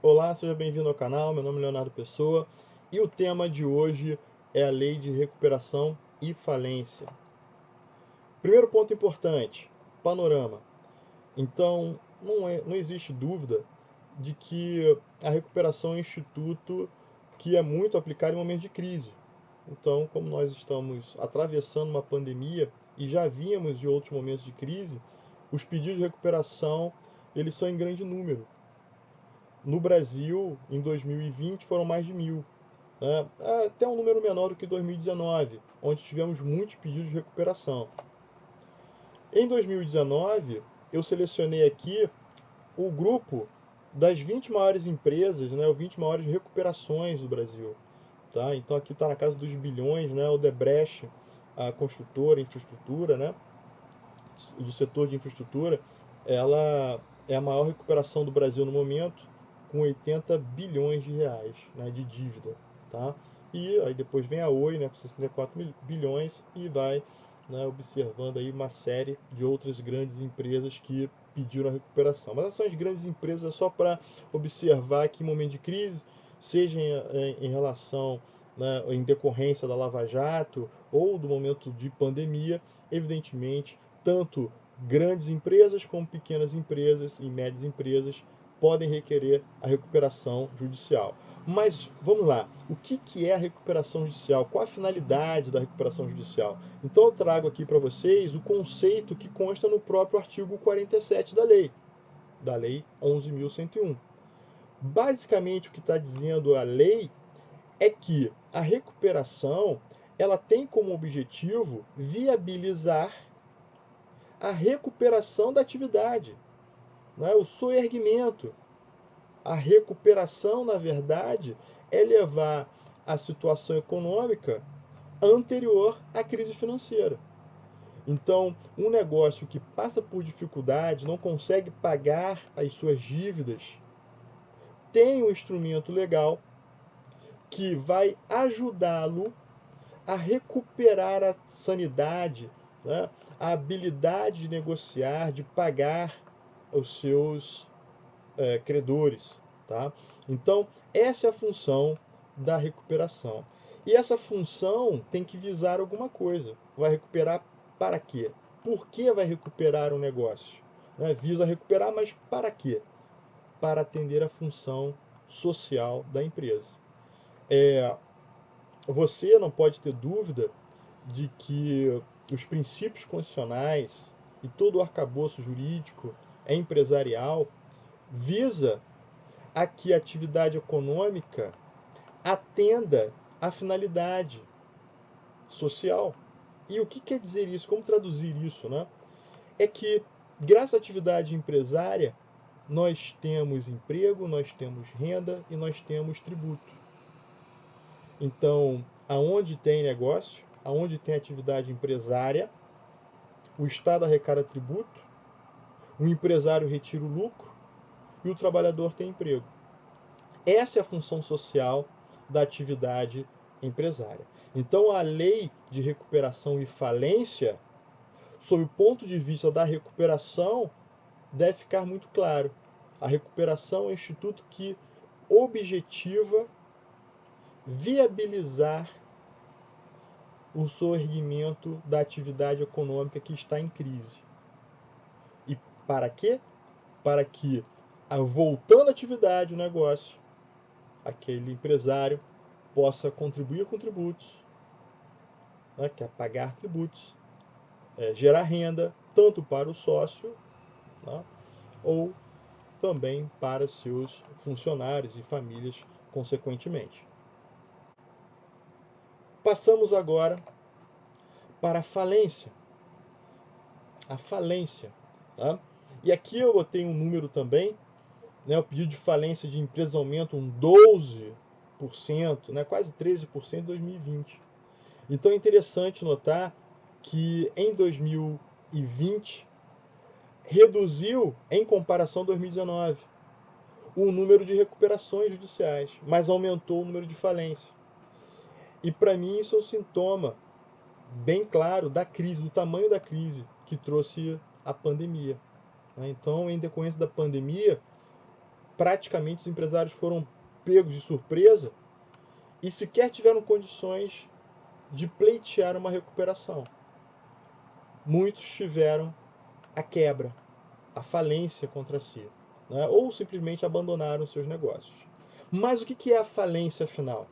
Olá, seja bem-vindo ao canal. Meu nome é Leonardo Pessoa e o tema de hoje é a Lei de Recuperação e Falência. Primeiro ponto importante: panorama. Então, não existe dúvida de que a recuperação é um instituto que é muito aplicado em momentos de crise. Então, como nós estamos atravessando uma pandemia e já vínhamos de outros momentos de crise, os pedidos de recuperação eles são em grande número. No Brasil, em 2020, foram mais de 1.000, né? Até um número menor do que 2019, onde tivemos muitos pedidos de recuperação. Em 2019, eu selecionei aqui o grupo das 20 maiores empresas, né, os 20 maiores recuperações do Brasil. Tá? Então aqui está na casa dos bilhões, né, o Odebrecht, a construtora, a infraestrutura, né, do setor de infraestrutura, ela é a maior recuperação do Brasil no momento, com 80 bilhões de reais, né, de dívida. Tá? E aí depois vem a Oi, né, com 64 bilhões e vai, né, observando aí uma série de outras grandes empresas que pediram a recuperação. Mas essas são as grandes empresas, é só para observar que em momento de crise, seja em relação, né, em decorrência da Lava Jato ou do momento de pandemia, evidentemente, tanto grandes empresas como pequenas empresas e médias empresas podem requerer a recuperação judicial. Mas vamos lá, o que é a recuperação judicial? Qual a finalidade da recuperação judicial? Então eu trago aqui para vocês o conceito que consta no próprio artigo 47 da Lei 11.101. Basicamente o que está dizendo a lei é que a recuperação ela tem como objetivo viabilizar a recuperação da atividade, né? O soerguimento. A recuperação, na verdade, é levar a situação econômica anterior à crise financeira. Então, um negócio que passa por dificuldade, não consegue pagar as suas dívidas, tem um instrumento legal que vai ajudá-lo a recuperar a sanidade, né? A habilidade de negociar, de pagar os seus credores. Tá? Então, essa é a função da recuperação. E essa função tem que visar alguma coisa. Vai recuperar para quê? Por que vai recuperar um negócio? Né? Visa recuperar, mas para quê? Para atender a função social da empresa. Você não pode ter dúvida de que os princípios constitucionais e todo o arcabouço jurídico empresarial visa a que a atividade econômica atenda à finalidade social. E o que quer dizer isso? Como traduzir isso? Né? É que, graças à atividade empresária, nós temos emprego, nós temos renda e nós temos tributo. Então, aonde tem negócio, aonde tem atividade empresária, o Estado arrecada tributo, o empresário retira o lucro e o trabalhador tem emprego. Essa é a função social da atividade empresária. Então, a lei de recuperação e falência, sob o ponto de vista da recuperação, deve ficar muito claro. A recuperação é um instituto que objetiva viabilizar o soerguimento da atividade econômica que está em crise. E para quê? Para que, voltando à atividade, o negócio, aquele empresário possa contribuir com tributos, né, que é pagar tributos, gerar renda, tanto para o sócio, né, ou também para seus funcionários e famílias, consequentemente. Passamos agora para a falência. A falência. Tá? E aqui eu botei um número também, né, o pedido de falência de empresas aumenta um 12%, né, quase 13% em 2020. Então é interessante notar que em 2020 reduziu em comparação a 2019 o número de recuperações judiciais, mas aumentou o número de falências. E para mim isso é um sintoma bem claro da crise, do tamanho da crise que trouxe a pandemia. Então, em decorrência da pandemia, praticamente os empresários foram pegos de surpresa e sequer tiveram condições de pleitear uma recuperação. Muitos tiveram a quebra, a falência contra si, né? Ou simplesmente abandonaram seus negócios. Mas o que é a falência final?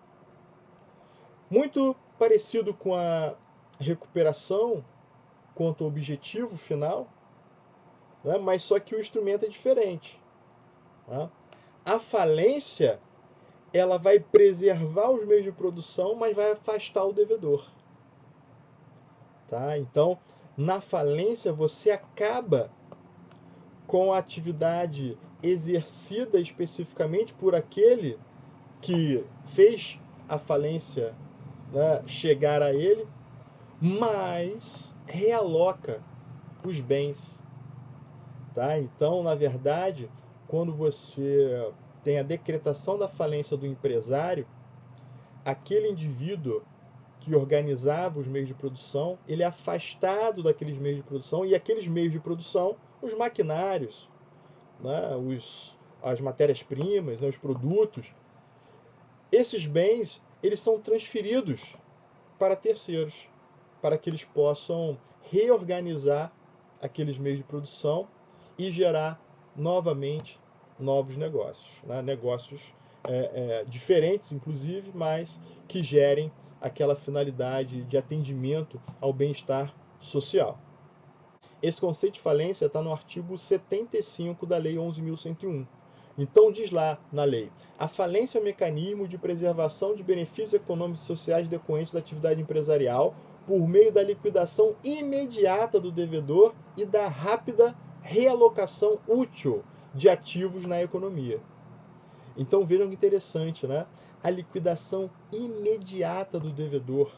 Muito parecido com a recuperação quanto ao objetivo final, né? Mas só que o instrumento é diferente. Né? A falência, ela vai preservar os meios de produção, mas vai afastar o devedor. Tá? Então, na falência, você acaba com a atividade exercida especificamente por aquele que fez a falência, né, chegar a ele, mas realoca os bens. Tá? Então, na verdade, quando você tem a decretação da falência do empresário, aquele indivíduo que organizava os meios de produção, ele é afastado daqueles meios de produção, e aqueles meios de produção, os maquinários, né, as matérias-primas, né, os produtos, esses bens, eles são transferidos para terceiros, para que eles possam reorganizar aqueles meios de produção e gerar novamente novos negócios, né? Negócios diferentes, inclusive, mas que gerem aquela finalidade de atendimento ao bem-estar social. Esse conceito de falência está no artigo 75 da Lei 11.101. Então diz lá na lei: a falência é um mecanismo de preservação de benefícios econômicos e sociais decorrentes da atividade empresarial por meio da liquidação imediata do devedor e da rápida realocação útil de ativos na economia. Então vejam que interessante, né? A liquidação imediata do devedor.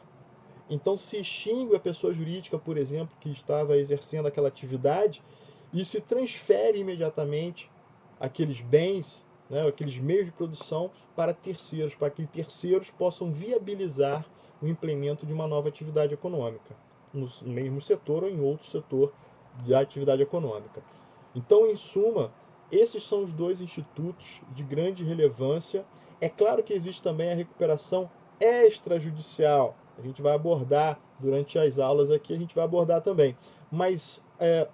Então se extingue a pessoa jurídica, por exemplo, que estava exercendo aquela atividade e se transfere imediatamente aqueles bens, né, aqueles meios de produção para terceiros, para que terceiros possam viabilizar o implemento de uma nova atividade econômica, no mesmo setor ou em outro setor da atividade econômica. Então, em suma, esses são os dois institutos de grande relevância. É claro que existe também a recuperação extrajudicial. A gente vai abordar durante as aulas aqui, a gente vai abordar também. Mas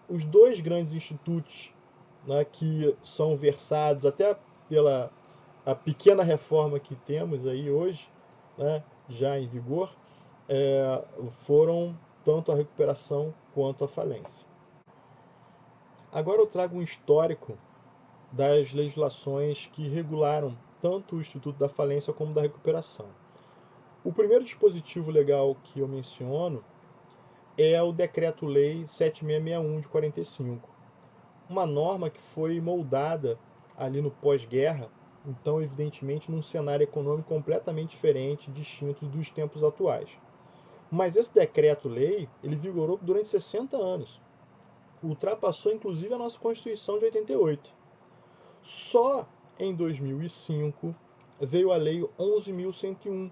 os dois grandes institutos, né, que são versados até pela a pequena reforma que temos aí hoje, né, já em vigor, foram tanto a recuperação quanto a falência. Agora eu trago um histórico das legislações que regularam tanto o Instituto da Falência como da Recuperação. O primeiro dispositivo legal que eu menciono é o Decreto-Lei 7661 de 45, uma norma que foi moldada ali no pós-guerra, então evidentemente num cenário econômico completamente diferente, distinto dos tempos atuais. Mas esse decreto-lei, ele vigorou durante 60 anos. Ultrapassou inclusive a nossa Constituição de 88. Só em 2005 veio a Lei 11.101.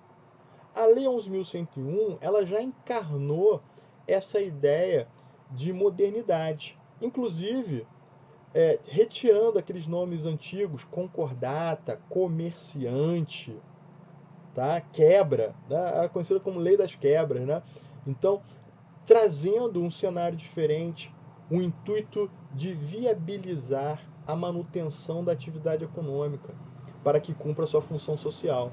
A Lei 11.101, ela já encarnou essa ideia de modernidade. Inclusive, retirando aqueles nomes antigos, concordata, comerciante, tá? Quebra, né? Era conhecida como Lei das Quebras, né? Então, trazendo um cenário diferente, o intuito de viabilizar a manutenção da atividade econômica para que cumpra sua função social.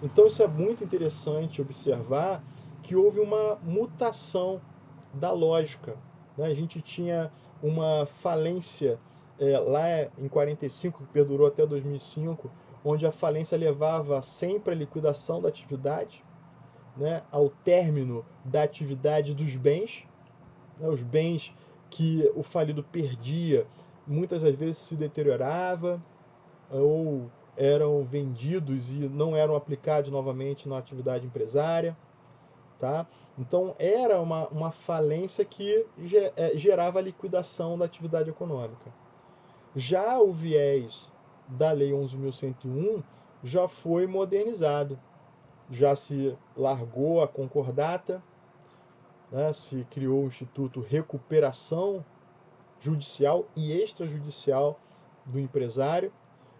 Então, isso é muito interessante observar que houve uma mutação da lógica, né? A gente tinha uma falência lá em 45, que perdurou até 2005, onde a falência levava sempre à liquidação da atividade, né? Ao término da atividade dos bens, né? Os bens que o falido perdia, muitas das vezes se deteriorava ou eram vendidos e não eram aplicados novamente na atividade empresária. Tá? Então, era uma falência que gerava a liquidação da atividade econômica. Já o viés da Lei 11.101 já foi modernizado. Já se largou a concordata, né? Se criou o Instituto Recuperação Judicial e Extrajudicial do Empresário,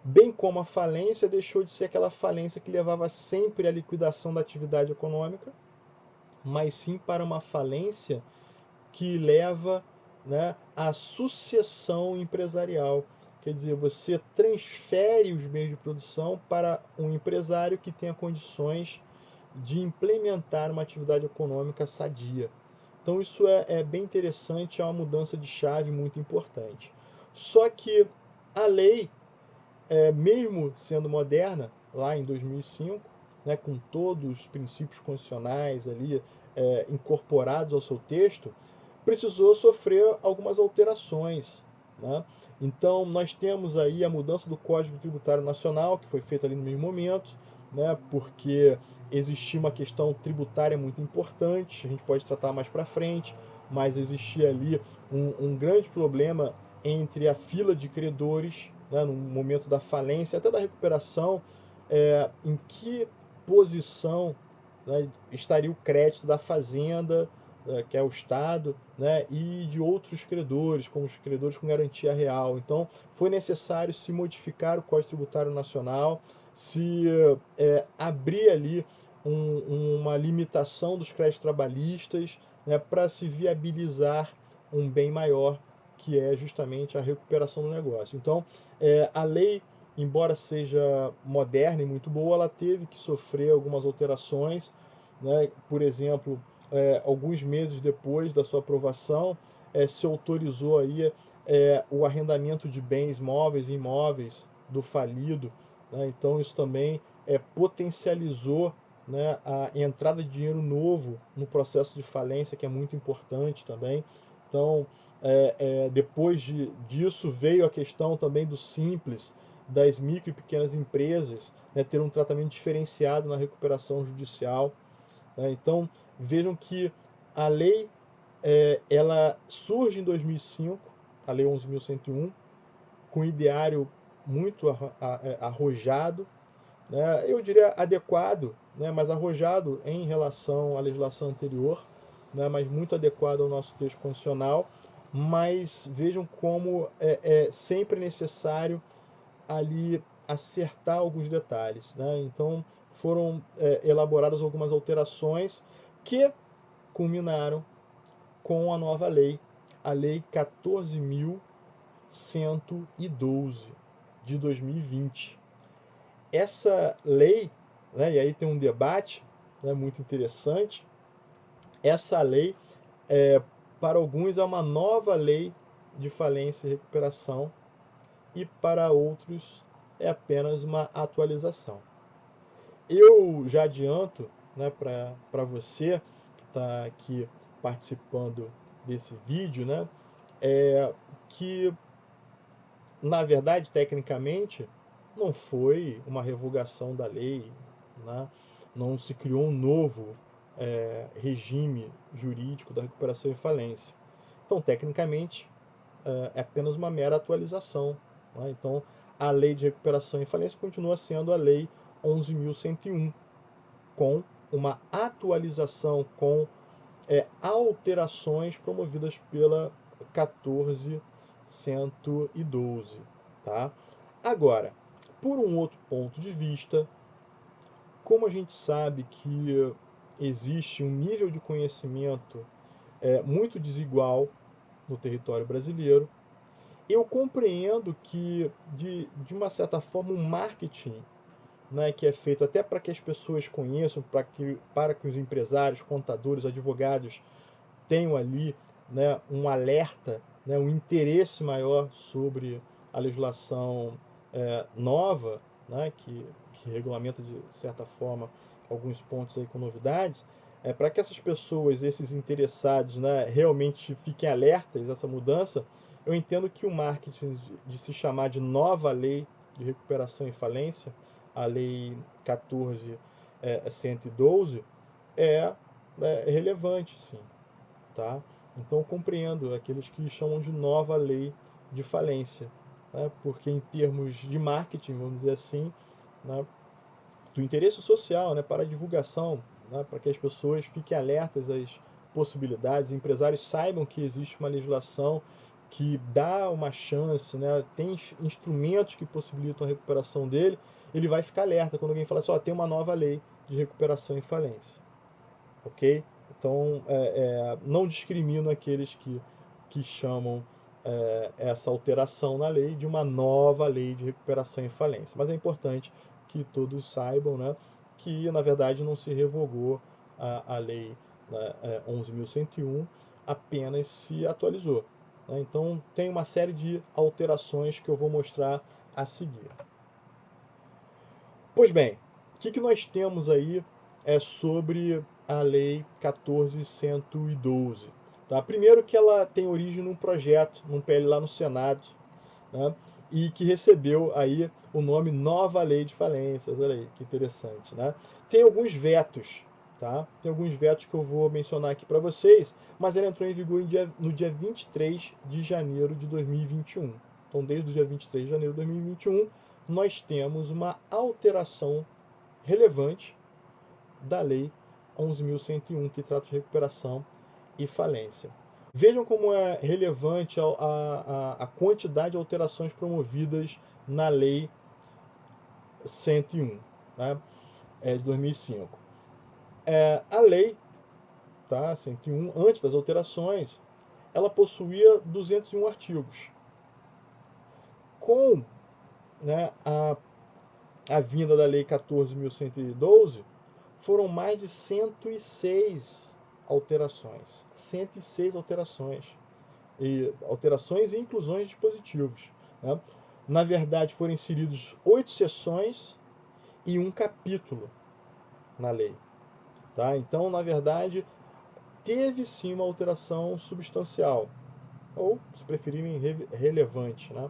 bem como a falência deixou de ser aquela falência que levava sempre à liquidação da atividade econômica, mas sim para uma falência que leva, né, à sucessão empresarial. Quer dizer, você transfere os bens de produção para um empresário que tenha condições de implementar uma atividade econômica sadia. Então isso é bem interessante, é uma mudança de chave muito importante. Só que a lei, mesmo sendo moderna, lá em 2005, né, com todos os princípios constitucionais ali incorporados ao seu texto, precisou sofrer algumas alterações, né? Então, nós temos aí a mudança do Código Tributário Nacional, que foi feita ali no mesmo momento, né, porque existia uma questão tributária muito importante, a gente pode tratar mais para frente, mas existia ali um grande problema entre a fila de credores, né, no momento da falência, até da recuperação, em que posição, né, estaria o crédito da fazenda, que é o Estado, né, e de outros credores, como os credores com garantia real. Então, foi necessário se modificar o Código Tributário Nacional, se abrir ali uma limitação dos créditos trabalhistas, né, para se viabilizar um bem maior, que é justamente a recuperação do negócio. Então, a lei, embora seja moderna e muito boa, ela teve que sofrer algumas alterações, né? Por exemplo, alguns meses depois da sua aprovação, se autorizou aí o arrendamento de bens móveis e imóveis do falido, né? Então isso também potencializou, né, a entrada de dinheiro novo no processo de falência, que é muito importante também. Então, depois disso veio a questão também do simples, das micro e pequenas empresas, né, ter um tratamento diferenciado na recuperação judicial, né? Então, vejam que a lei ela surge em 2005, a Lei 11.101, com um ideário muito arrojado, né? Eu diria adequado, né? Mas arrojado em relação à legislação anterior, né? Mas muito adequado ao nosso texto constitucional. Mas vejam como é sempre necessário ali acertar alguns detalhes, né? Então foram elaboradas algumas alterações que culminaram com a nova lei, a Lei 14.112 de 2020. Essa lei, né, e aí tem um debate, né, muito interessante. Essa lei, para alguns, é uma nova lei de falência e recuperação, e para outros é apenas uma atualização. Eu já adianto, né, para você que está aqui participando desse vídeo, né, que na verdade, tecnicamente, não foi uma revogação da lei, né? Não se criou um novo regime jurídico da recuperação e falência. Então, tecnicamente, é apenas uma mera atualização, né? Então, a lei de recuperação e falência continua sendo a lei 11.101, com uma atualização, com alterações promovidas pela 14.112, tá? Agora, por um outro ponto de vista, como a gente sabe que existe um nível de conhecimento muito desigual no território brasileiro, eu compreendo que, de uma certa forma, o marketing, né, que é feito até para que as pessoas conheçam, para que os empresários, contadores, advogados tenham ali, né, um alerta, né, um interesse maior sobre a legislação nova, né, que regulamenta de certa forma alguns pontos aí com novidades, para que essas pessoas, esses interessados, né, realmente fiquem alertas a essa mudança. Eu entendo que o marketing de se chamar de nova lei de recuperação e falência, a lei 14.112, é relevante, sim, tá? Então eu compreendo aqueles que chamam de nova lei de falência, né? Porque em termos de marketing, vamos dizer assim, né, do interesse social, né, para a divulgação, né, para que as pessoas fiquem alertas às possibilidades, empresários saibam que existe uma legislação que dá uma chance, né, tem instrumentos que possibilitam a recuperação dele, ele vai ficar alerta quando alguém fala assim, ó, tem uma nova lei de recuperação e falência. Ok? Então, não discrimino aqueles que chamam essa alteração na lei de uma nova lei de recuperação e falência. Mas é importante que todos saibam, né, que, na verdade, não se revogou a lei 11.101, apenas se atualizou. Né? Então, tem uma série de alterações que eu vou mostrar a seguir. Pois bem, o que nós temos aí sobre a Lei 14.112? Tá? Primeiro que ela tem origem num projeto, num PL lá no Senado, né? E que recebeu aí o nome Nova Lei de Falências. Olha aí, que interessante. Né? Tem alguns vetos, tá? Tem alguns vetos que eu vou mencionar aqui para vocês, mas ela entrou em vigor no dia 23 de janeiro de 2021. Então, desde o dia 23 de janeiro de 2021, nós temos uma alteração relevante da Lei 11.101, que trata de recuperação e falência. Vejam como é relevante a quantidade de alterações promovidas na Lei 101, né, de 2005. A Lei 101, antes das alterações, ela possuía 201 artigos. Com, né, a vinda da Lei 14.112, foram mais de 106 alterações. 106 alterações. Alterações e inclusões de dispositivos. Né? Na verdade, foram inseridos 8 seções e um capítulo na lei. Tá? Então, na verdade, teve sim uma alteração substancial, ou, se preferirem, relevante. Né?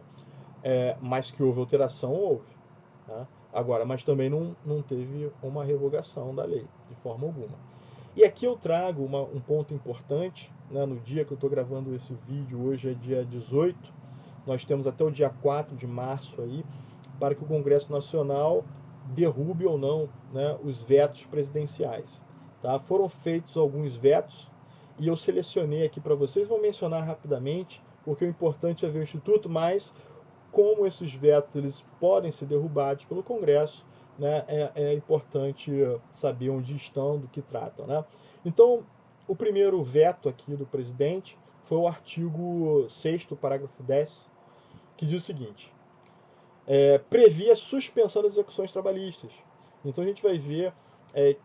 Mas que houve alteração, houve. Né? Agora, mas também não teve uma revogação da lei, de forma alguma. E aqui eu trago um ponto importante, né, no dia que eu estou gravando esse vídeo, hoje é dia 18, nós temos até o dia 4 de março aí, para que o Congresso Nacional derrube ou não, né, os vetos presidenciais. Tá? Foram feitos alguns vetos e eu selecionei aqui para vocês, vou mencionar rapidamente, porque o importante é ver o Instituto, mas como esses vetos eles podem ser derrubados pelo Congresso, né, é importante saber onde estão, do que tratam. Né? Então, o primeiro veto aqui do presidente foi o artigo 6º, parágrafo 10, que diz o seguinte: previa a suspensão das execuções trabalhistas. Então, a gente vai ver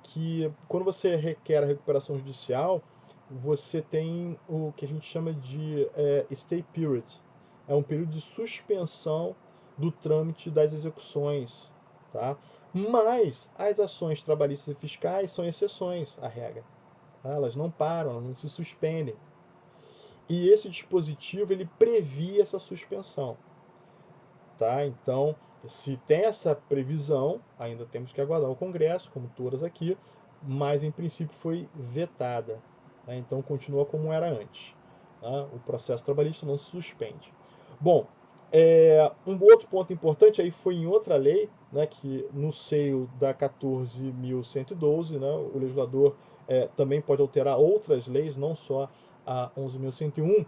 que quando você requer a recuperação judicial, você tem o que a gente chama de stay period. É um período de suspensão do trâmite das execuções. Tá? Mas as ações trabalhistas e fiscais são exceções à regra. Tá? Elas não param, elas não se suspendem. E esse dispositivo ele previa essa suspensão. Tá? Então, se tem essa previsão, ainda temos que aguardar o Congresso, como todas aqui, mas em princípio foi vetada. Tá? Então, continua como era antes. Tá? O processo trabalhista não se suspende. Bom, um outro ponto importante aí foi em outra lei, né, que no seio da 14.112, né, o legislador também pode alterar outras leis, não só a 11.101,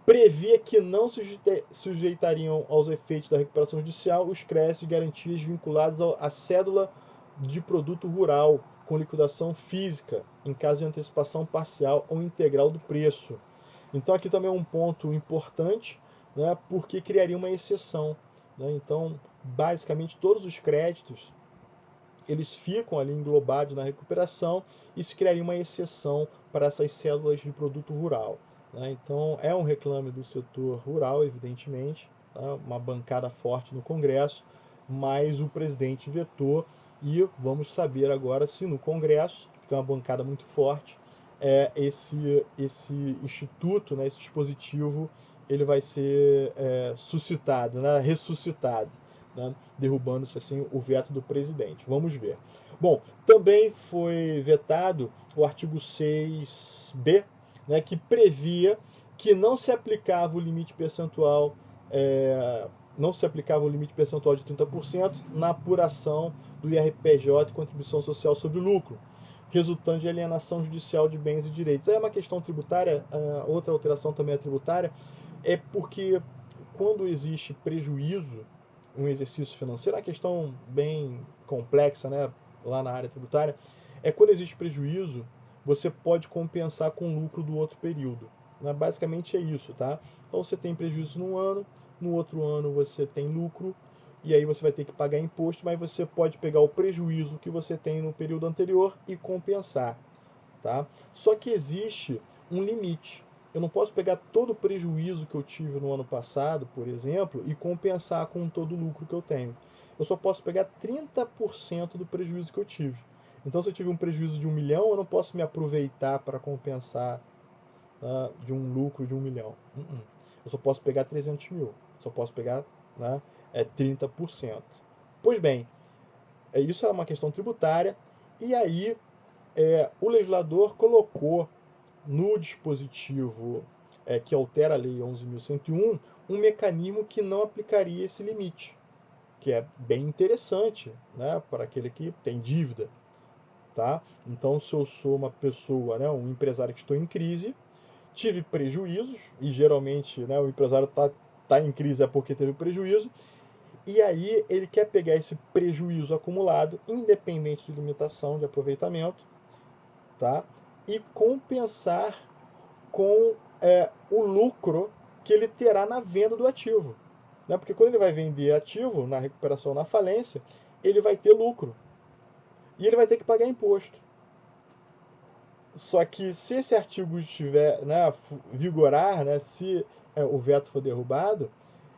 previa que não se sujeitariam aos efeitos da recuperação judicial os créditos e garantias vinculados à cédula de produto rural com liquidação física, em caso de antecipação parcial ou integral do preço. Então aqui também é um ponto importante, né, porque criaria uma exceção. Né? Então, basicamente, todos os créditos eles ficam ali englobados na recuperação e se criaria uma exceção para essas cédulas de produto rural. Né? Então, é um reclame do setor rural, evidentemente, tá? Uma bancada forte no Congresso, mas o presidente vetou e vamos saber agora se no Congresso, que tem uma bancada muito forte, esse instituto, né, esse dispositivo, ele vai ser suscitado, né, ressuscitado, né, derrubando-se assim o veto do presidente. Vamos ver. Bom, também foi vetado o artigo 6b, né, que previa que não se aplicava o limite percentual não se aplicava o limite percentual de 30% na apuração do IRPJ e contribuição social sobre o lucro. resultante de alienação judicial de bens e direitos. Aí é uma questão tributária, outra alteração também é tributária, é porque quando existe prejuízo, um exercício financeiro, é uma questão bem complexa, né, lá na área tributária, é quando existe prejuízo, você pode compensar com lucro do outro período. Né? Basicamente é isso, tá? Então você tem prejuízo num ano, no outro ano você tem lucro, e aí você vai ter que pagar imposto, mas você pode pegar o prejuízo que você tem no período anterior e compensar, tá? Só que existe um limite. Eu não posso pegar todo o prejuízo que eu tive no ano passado, por exemplo, e compensar com todo o lucro que eu tenho. Eu só posso pegar 30% do prejuízo que eu tive. Então, se eu tive um prejuízo de 1 milhão, eu não posso me aproveitar para compensar de um lucro de 1 milhão. Eu só posso pegar 300 mil. Só posso pegar 30%. Pois bem, isso é uma questão tributária. E aí, o legislador colocou no dispositivo que altera a Lei 11.101 um mecanismo que não aplicaria esse limite, que é bem interessante, né, para aquele que tem dívida. Tá? Então, se eu sou uma pessoa, né, um empresário que estou em crise, tive prejuízos, e geralmente, né, o empresário tá em crise é porque teve prejuízo, e aí ele quer pegar esse prejuízo acumulado, independente de limitação de aproveitamento, tá? E compensar com o lucro que ele terá na venda do ativo. Né? Porque quando ele vai vender ativo, na recuperação, na falência, ele vai ter lucro. E ele vai ter que pagar imposto. Só que se esse artigo estiver, né, vigorar, né, se o veto for derrubado,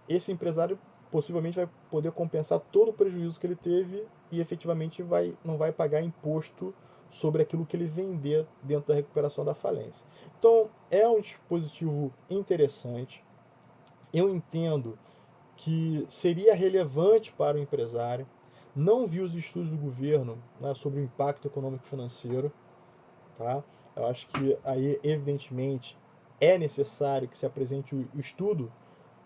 esse empresário possivelmente vai poder compensar todo o prejuízo que ele teve e efetivamente não vai pagar imposto sobre aquilo que ele vender dentro da recuperação da falência. Então, é um dispositivo interessante. Eu entendo que seria relevante para o empresário. Não vi os estudos do governo, né, sobre o impacto econômico e financeiro. Tá? Eu acho que aí, evidentemente, é necessário que se apresente o estudo,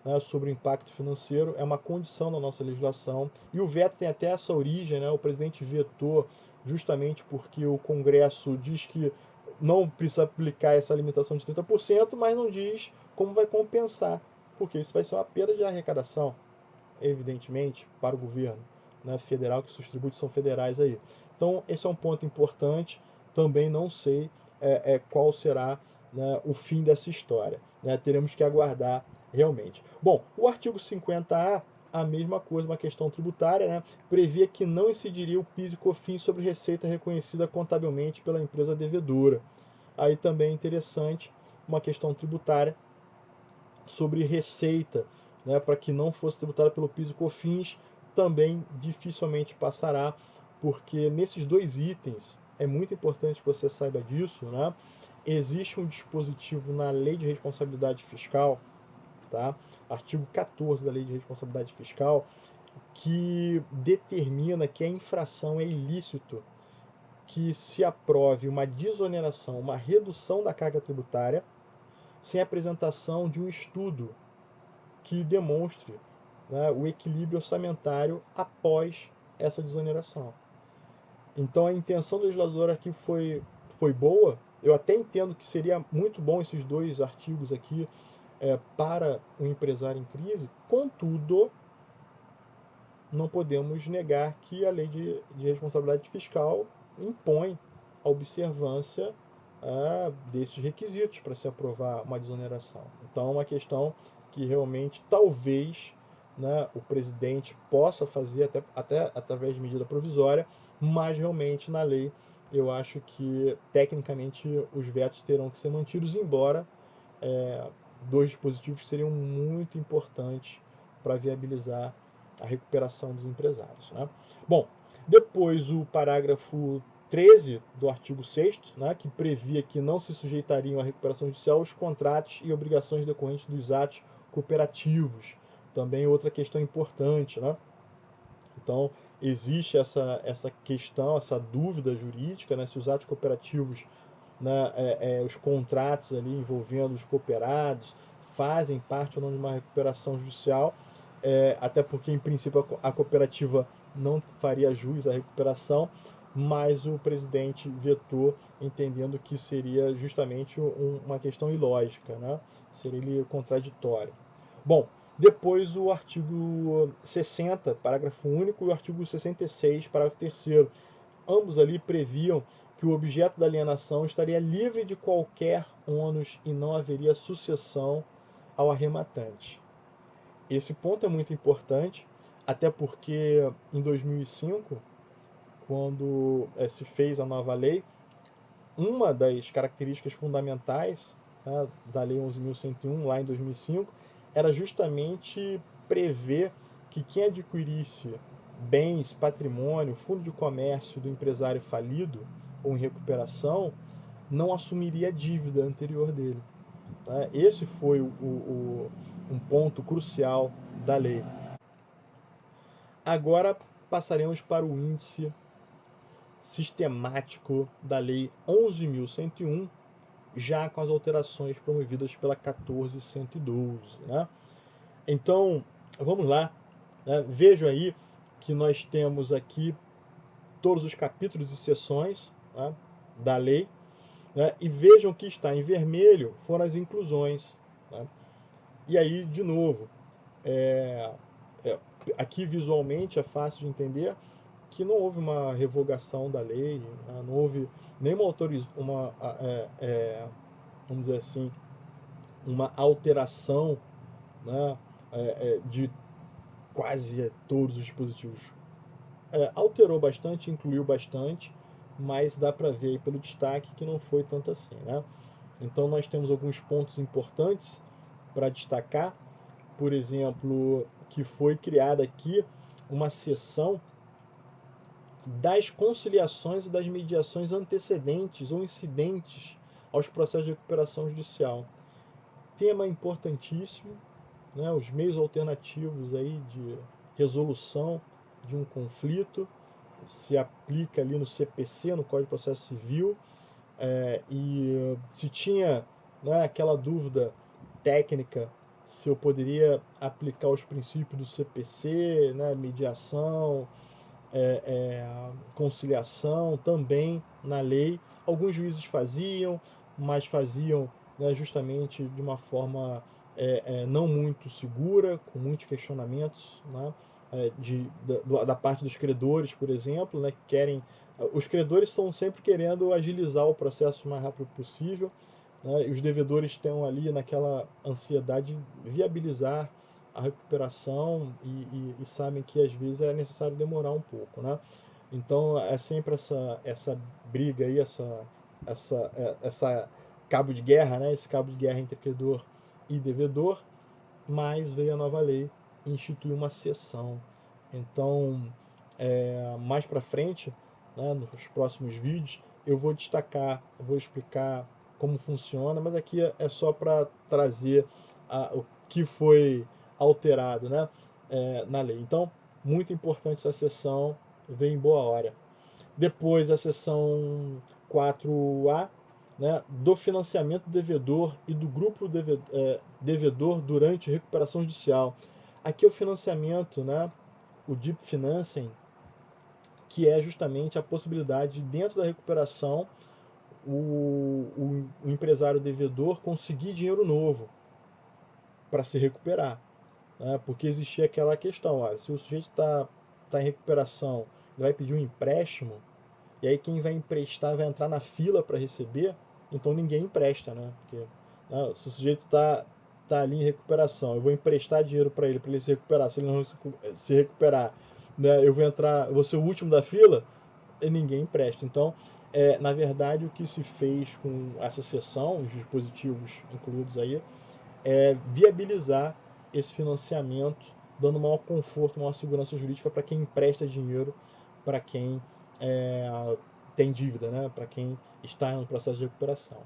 né, sobre o impacto financeiro, é uma condição da nossa legislação. E o veto tem até essa origem, né? O presidente vetou justamente porque o Congresso diz que não precisa aplicar essa limitação de 30%, mas não diz como vai compensar, porque isso vai ser uma perda de arrecadação, evidentemente, para o governo, né, federal, que suas tributos são federais aí. Então, esse é um ponto importante. Também não sei qual será, né, o fim dessa história. Né? Teremos que aguardar realmente. Bom, o artigo 50A, a mesma coisa, uma questão tributária, né? Previa que não incidiria o PIS e COFINS sobre receita reconhecida contabilmente pela empresa devedora. Aí também é interessante, uma questão tributária sobre receita, né, para que não fosse tributada pelo PIS e COFINS, também dificilmente passará, porque nesses dois itens, é muito importante que você saiba disso, né, existe um dispositivo na Lei de Responsabilidade Fiscal, tá, artigo 14 da Lei de Responsabilidade Fiscal, que determina que a infração é ilícito que se aprove uma desoneração, uma redução da carga tributária, sem apresentação de um estudo que demonstre, né, o equilíbrio orçamentário após essa desoneração. Então a intenção do legislador aqui foi boa. Eu até entendo que seria muito bom esses dois artigos aqui para o empresário em crise, contudo, não podemos negar que a lei de responsabilidade fiscal impõe a observância desses requisitos para se aprovar uma desoneração. Então é uma questão que realmente talvez, né, o presidente possa fazer até através de medida provisória, mas realmente na lei eu acho que tecnicamente os vetos terão que ser mantidos, embora dois dispositivos seriam muito importantes para viabilizar a recuperação dos empresários. Né? Bom, depois o parágrafo 13 do artigo 6º, né, que previa que não se sujeitariam à recuperação judicial os contratos e obrigações decorrentes dos atos cooperativos. Também outra questão importante. Né? Então, existe essa questão, essa dúvida jurídica, né, se os atos cooperativos, né, os contratos ali envolvendo os cooperados fazem parte ou não de uma recuperação judicial, até porque, em princípio, a cooperativa não faria jus à recuperação, mas o presidente vetou, entendendo que seria justamente uma questão ilógica, né? Seria ele contraditório. Bom, depois o artigo 60, parágrafo único, e o artigo 66, parágrafo 3º. Ambos ali previam que o objeto da alienação estaria livre de qualquer ônus e não haveria sucessão ao arrematante. Esse ponto é muito importante, até porque em 2005, quando se fez a nova lei, uma das características fundamentais, né, da Lei 11.101, lá em 2005, era justamente prever que quem adquirisse bens, patrimônio, fundo de comércio do empresário falido ou em recuperação, não assumiria a dívida anterior dele. Né? Esse foi um ponto crucial da lei. Agora passaremos para o índice sistemático da Lei 11.101, já com as alterações promovidas pela 14.112. Né? Então, vamos lá. Né? Vejo aí que nós temos aqui todos os capítulos e seções, né, da lei, né? E vejam que está em vermelho foram as inclusões. Né? E aí, de novo, aqui visualmente é fácil de entender que não houve uma revogação da lei, né? Não houve nenhuma vamos dizer assim, uma alteração, né, de quase todos os dispositivos. Alterou bastante, incluiu bastante, mas dá para ver aí pelo destaque que não foi tanto assim, né? Então nós temos alguns pontos importantes para destacar, por exemplo, que foi criada aqui uma seção das conciliações e das mediações antecedentes ou incidentes aos processos de recuperação judicial. Tema importantíssimo, né, os meios alternativos aí de resolução de um conflito, se aplica ali no CPC, no Código de Processo Civil, e se tinha, né, aquela dúvida técnica se eu poderia aplicar os princípios do CPC, né, mediação, conciliação, também na lei. Alguns juízes faziam, mas faziam, né, justamente de uma forma não muito segura, com muitos questionamentos, né, da parte dos credores, por exemplo, né, que querem. Os credores estão sempre querendo agilizar o processo o mais rápido possível, né, e os devedores estão ali naquela ansiedade de viabilizar a recuperação e sabem que às vezes é necessário demorar um pouco, né? Então é sempre essa briga aí, essa cabo de guerra, né? Esse cabo de guerra entre credor e devedor, mas veio a nova lei e instituiu uma seção. Então, mais para frente, né, nos próximos vídeos, eu vou destacar, eu vou explicar como funciona, mas aqui é só para trazer o que foi alterado, né, na lei. Então, muito importante essa seção, veio em boa hora. Depois a seção 4A, né, do financiamento do devedor e do grupo devedor durante recuperação judicial. Aqui é o financiamento, né, o deep financing, que é justamente a possibilidade de, dentro da recuperação, o empresário devedor conseguir dinheiro novo para se recuperar. Né? Porque existia aquela questão, se o sujeito está em recuperação, ele vai pedir um empréstimo, e aí quem vai emprestar vai entrar na fila para receber, então ninguém empresta, né? Porque se o sujeito tá ali em recuperação, eu vou emprestar dinheiro para ele se recuperar. Se ele não se recuperar, né, eu vou ser o último da fila, e ninguém empresta. Então, na verdade, o que se fez com essa seção, os dispositivos incluídos aí, é viabilizar esse financiamento, dando maior conforto, maior segurança jurídica para quem empresta dinheiro, para quem tem dívida, né? Para quem está no processo de recuperação.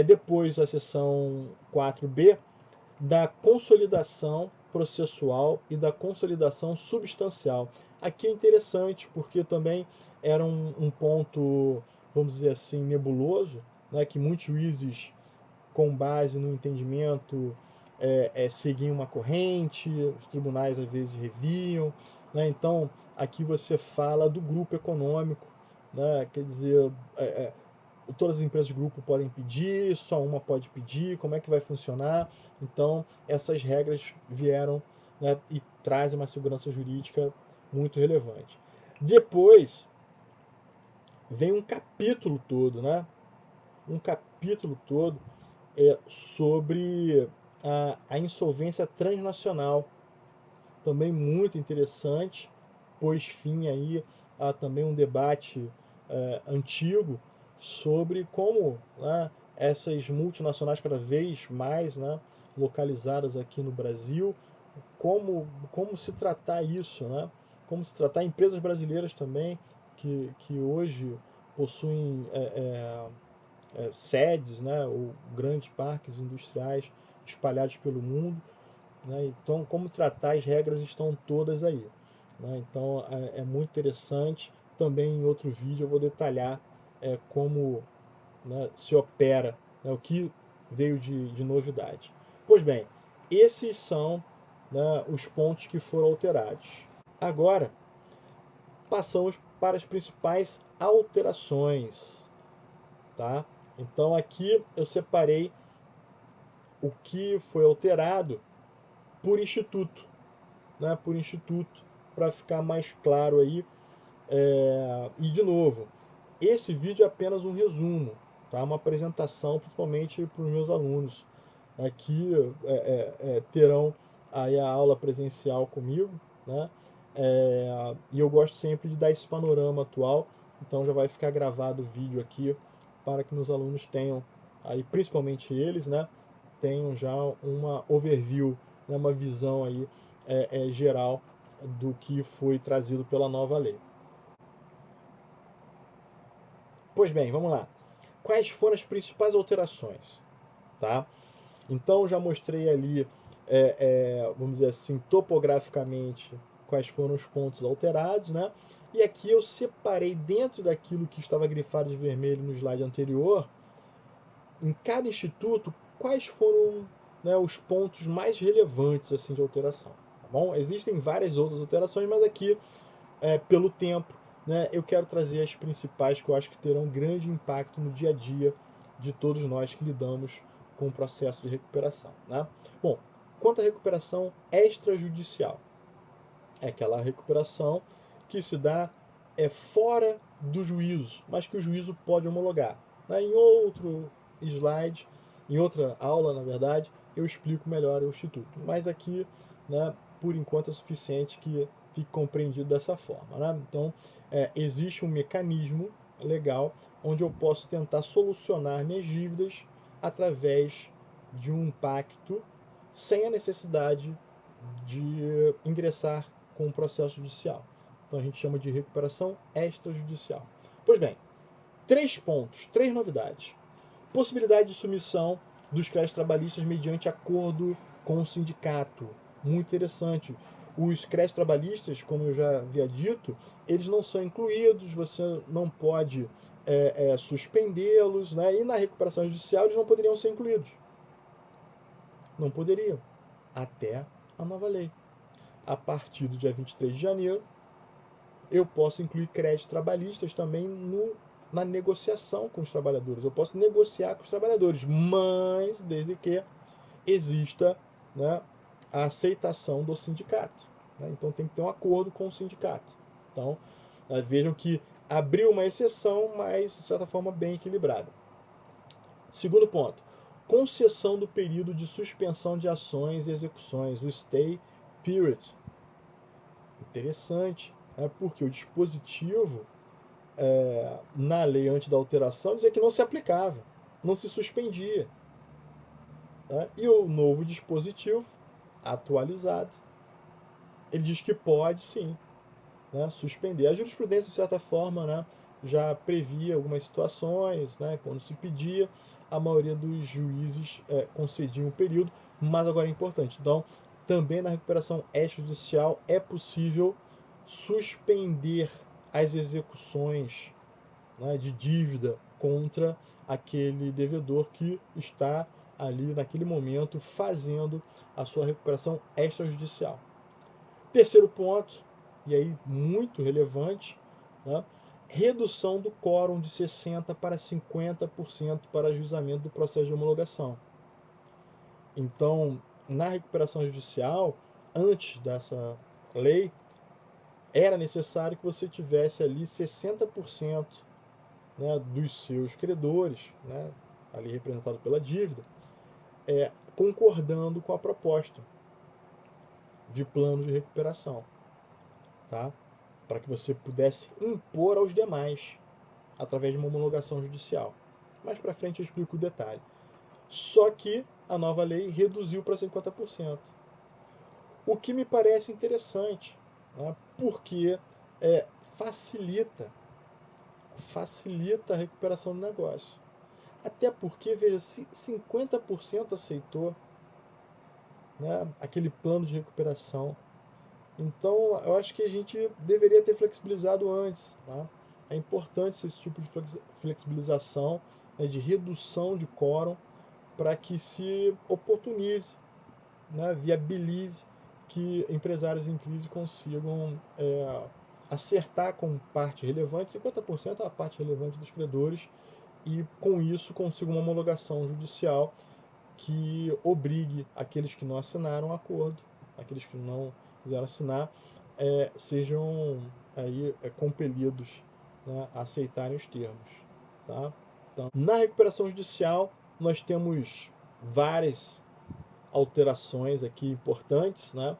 Depois a seção 4B, da consolidação processual e da consolidação substancial. Aqui é interessante porque também era um ponto, vamos dizer assim, nebuloso, né, que muitos juízes, com base no entendimento, seguiam uma corrente, os tribunais às vezes reviam. Né? Então, aqui você fala do grupo econômico, né? Quer dizer, todas as empresas do grupo podem pedir, só uma pode pedir, como é que vai funcionar? Então, essas regras vieram, né, e trazem uma segurança jurídica muito relevante. Depois, vem um capítulo todo, né? Um capítulo todo sobre a insolvência transnacional, também muito interessante, pôs fim aí a também um debate antigo sobre como, né, essas multinacionais cada vez mais, né, localizadas aqui no Brasil, como se tratar isso, né? Como se tratar empresas brasileiras também que hoje possuem sedes, né, ou grandes parques industriais espalhados pelo mundo, né? Então, como tratar, as regras estão todas aí, né? Então, é muito interessante. Também em outro vídeo eu vou detalhar como, né, se opera, né, o que veio de novidade. Pois bem, esses são, né, os pontos que foram alterados. Agora, passamos para as principais alterações, tá? Então aqui eu separei o que foi alterado por instituto, né? Por instituto, para ficar mais claro aí. E de novo, esse vídeo é apenas um resumo, tá? Uma apresentação, principalmente para os meus alunos. Aqui terão aí a aula presencial comigo, né? E eu gosto sempre de dar esse panorama atual, então já vai ficar gravado o vídeo aqui para que meus alunos tenham, aí principalmente eles, né, tenham já uma overview, né, uma visão aí geral do que foi trazido pela nova lei. Pois bem, vamos lá. Quais foram as principais alterações? Tá? Então já mostrei ali, vamos dizer assim, topograficamente, quais foram os pontos alterados, né? E aqui eu separei dentro daquilo que estava grifado de vermelho no slide anterior, em cada instituto, quais foram, né, os pontos mais relevantes assim de alteração. Tá bom? Existem várias outras alterações, mas aqui, pelo tempo, né, eu quero trazer as principais que eu acho que terão grande impacto no dia a dia de todos nós que lidamos com o processo de recuperação, né? Bom, quanto à recuperação extrajudicial, é aquela recuperação que se dá fora do juízo, mas que o juízo pode homologar, né? Em outro slide, em outra aula, na verdade, eu explico melhor o instituto. Mas aqui, né, por enquanto é suficiente que fique compreendido dessa forma, né? Então, existe um mecanismo legal onde eu posso tentar solucionar minhas dívidas através de um pacto sem a necessidade de ingressar com o processo judicial. Então a gente chama de recuperação extrajudicial. Pois bem, 3 pontos, 3 novidades. Possibilidade de submissão dos créditos trabalhistas mediante acordo com o sindicato. Muito interessante. Os créditos trabalhistas, como eu já havia dito, eles não são incluídos, você não pode suspendê-los, né? E na recuperação judicial eles não poderiam ser incluídos. Não poderiam, até a nova lei. A partir do dia 23 de janeiro, eu posso incluir créditos trabalhistas também na negociação com os trabalhadores. Eu posso negociar com os trabalhadores, mas desde que exista, né, a aceitação do sindicato, né? Então tem que ter um acordo com o sindicato. Então, vejam que abriu uma exceção, mas de certa forma bem equilibrada. Segundo ponto, concessão do período de suspensão de ações e execuções, o stay period. Interessante, né? Porque o dispositivo na lei antes da alteração dizia que não se aplicava, não se suspendia, né? E o novo dispositivo atualizado, ele diz que pode sim, né, suspender. A jurisprudência, de certa forma, né, já previa algumas situações, né, quando se pedia, a maioria dos juízes concediam o período, mas agora é importante. Então, também na recuperação extrajudicial é possível suspender as execuções, né, de dívida contra aquele devedor que está ali naquele momento fazendo a sua recuperação extrajudicial. Terceiro ponto, e aí muito relevante, né, redução do quórum de 60% para 50% para ajuizamento do processo de homologação. Então, na recuperação judicial, antes dessa lei, era necessário que você tivesse ali 60%, né, dos seus credores, né, ali representado pela dívida, concordando com a proposta de plano de recuperação, tá? Para que você pudesse impor aos demais através de uma homologação judicial. Mais para frente eu explico o detalhe. Só que a nova lei reduziu para 50%. O que me parece interessante, né, porque facilita a recuperação do negócio. Até porque, veja, se 50% aceitou, né, aquele plano de recuperação, então eu acho que a gente deveria ter flexibilizado antes. Tá? É importante esse tipo de flexibilização, né, de redução de quórum, para que se oportunize, né, viabilize que empresários em crise consigam acertar com parte relevante, 50% é a parte relevante dos credores, e com isso consigam uma homologação judicial que obrigue aqueles que não assinaram o acordo, aqueles que não quiseram assinar, sejam aí compelidos, né, a aceitarem os termos. Tá? Então, na recuperação judicial, nós temos várias alterações aqui importantes, né?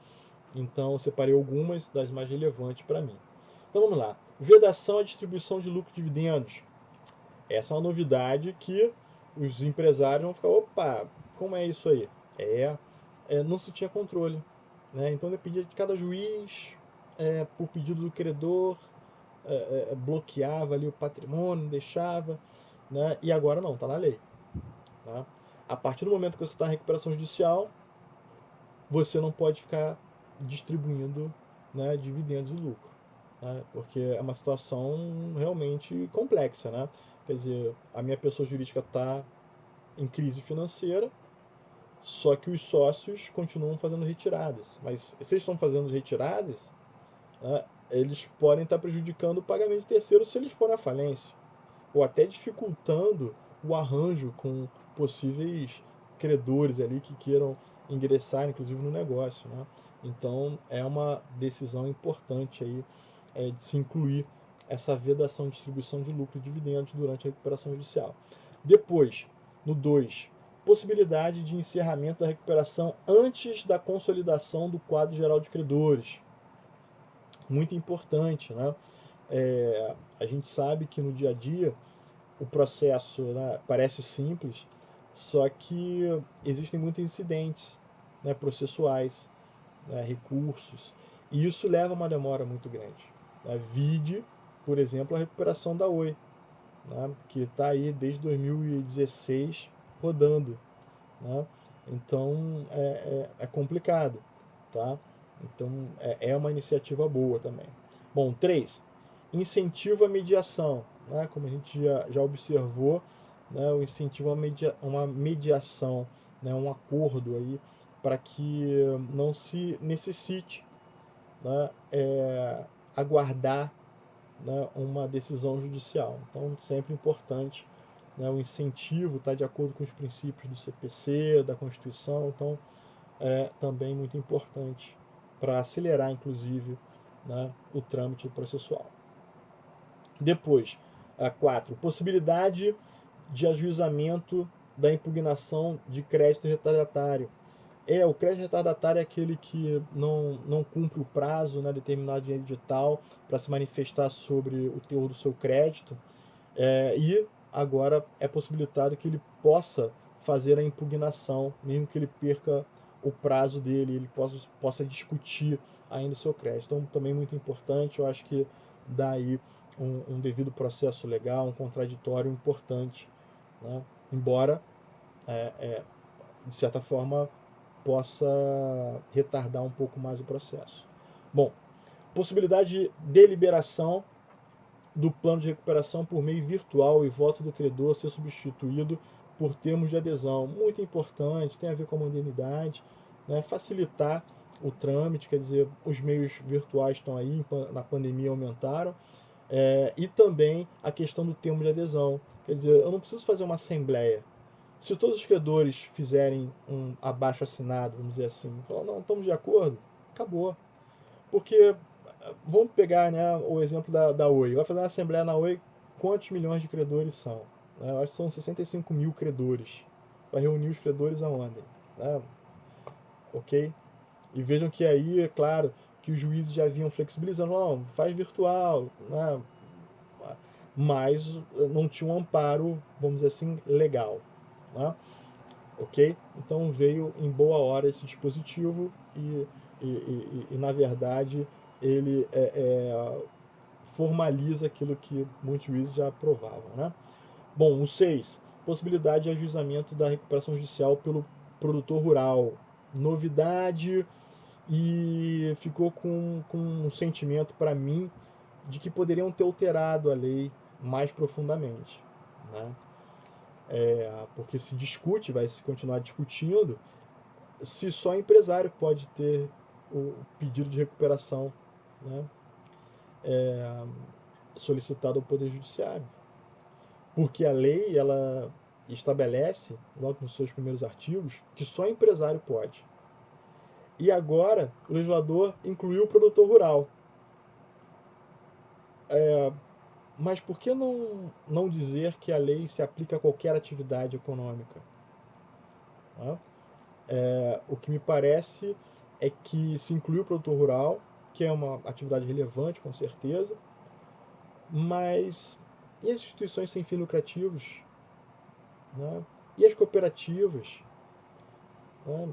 Então, eu separei algumas das mais relevantes para mim. Então, vamos lá. Vedação à distribuição de lucro e dividendos. Essa é uma novidade que os empresários vão ficar, opa, como é isso aí? Não se tinha controle, né? Então dependia de cada juiz, por pedido do credor, bloqueava ali o patrimônio, deixava, né? E agora não, está na lei. Né? A partir do momento que você está em recuperação judicial, você não pode ficar distribuindo, né, dividendos e lucro, né? Porque é uma situação realmente complexa, né? Quer dizer, a minha pessoa jurídica está em crise financeira, só que os sócios continuam fazendo retiradas. Mas se eles estão fazendo retiradas, né, eles podem estar prejudicando o pagamento de terceiros se eles forem à falência, ou até dificultando o arranjo com possíveis credores ali que queiram ingressar, inclusive, no negócio, né? Então, é uma decisão importante aí, de se incluir essa vedação de distribuição de lucro e dividendos durante a recuperação judicial. Depois, no 2, possibilidade de encerramento da recuperação antes da consolidação do quadro geral de credores. Muito importante, né? A gente sabe que no dia a dia o processo, né, parece simples, só que existem muitos incidentes, né, processuais, né, recursos, e isso leva a uma demora muito grande. Né? Vide, por exemplo, a recuperação da Oi, né, que está aí desde 2016 rodando. Né? Então é complicado. Tá? Então é uma iniciativa boa também. Bom, 3. Incentivo à mediação. Né? Como a gente já observou, né, o incentivo a uma mediação, né, um acordo aí, para que não se necessite, né, aguardar, né, uma decisão judicial. Então, sempre importante, né, o incentivo está de acordo com os princípios do CPC, da Constituição, então é também muito importante para acelerar, inclusive, né, o trâmite processual. Depois, 4. Possibilidade de ajuizamento da impugnação de crédito retardatário. O crédito retardatário é aquele que não cumpre o prazo, né, determinado em edital para se manifestar sobre o teor do seu crédito, e agora é possibilitado que ele possa fazer a impugnação, mesmo que ele perca o prazo dele, ele possa discutir ainda o seu crédito. Então, também muito importante, eu acho que dá aí um devido processo legal, um contraditório importante, né? Embora, de certa forma, possa retardar um pouco mais o processo. Bom, possibilidade de deliberação do plano de recuperação por meio virtual e voto do credor ser substituído por termos de adesão. Muito importante, tem a ver com a modernidade, né? Facilitar o trâmite, quer dizer, os meios virtuais estão aí, na pandemia aumentaram, E também a questão do termo de adesão. Quer dizer, eu não preciso fazer uma assembleia. Se todos os credores fizerem um abaixo-assinado, vamos dizer assim, falar, não, estamos de acordo, acabou. Porque, vamos pegar, né, o exemplo da Oi. Vai fazer uma assembleia na Oi, quantos milhões de credores são? Eu acho que são 65 mil credores. Vai reunir os credores aonde? Né? Ok? E vejam que aí, é claro, que os juízes já vinham flexibilizando, não, faz virtual, né? Mas não tinha um amparo, vamos dizer assim, legal. Né? Ok? Então veio em boa hora esse dispositivo e na verdade, ele formaliza aquilo que muitos juízes já aprovavam. Né? Bom, o 6, possibilidade de ajuizamento da recuperação judicial pelo produtor rural. Novidade, e ficou com um sentimento para mim de que poderiam ter alterado a lei mais profundamente. Né? Porque se discute, vai se continuar discutindo, se só empresário pode ter o pedido de recuperação, né, solicitado ao Poder Judiciário. Porque a lei, ela estabelece, logo nos seus primeiros artigos, que só empresário pode. E agora o legislador incluiu o produtor rural. Mas por que não dizer que a lei se aplica a qualquer atividade econômica? Né? O que me parece é que se inclui o produtor rural, que é uma atividade relevante, com certeza, mas e as instituições sem fins lucrativos? Né? E as cooperativas? Né?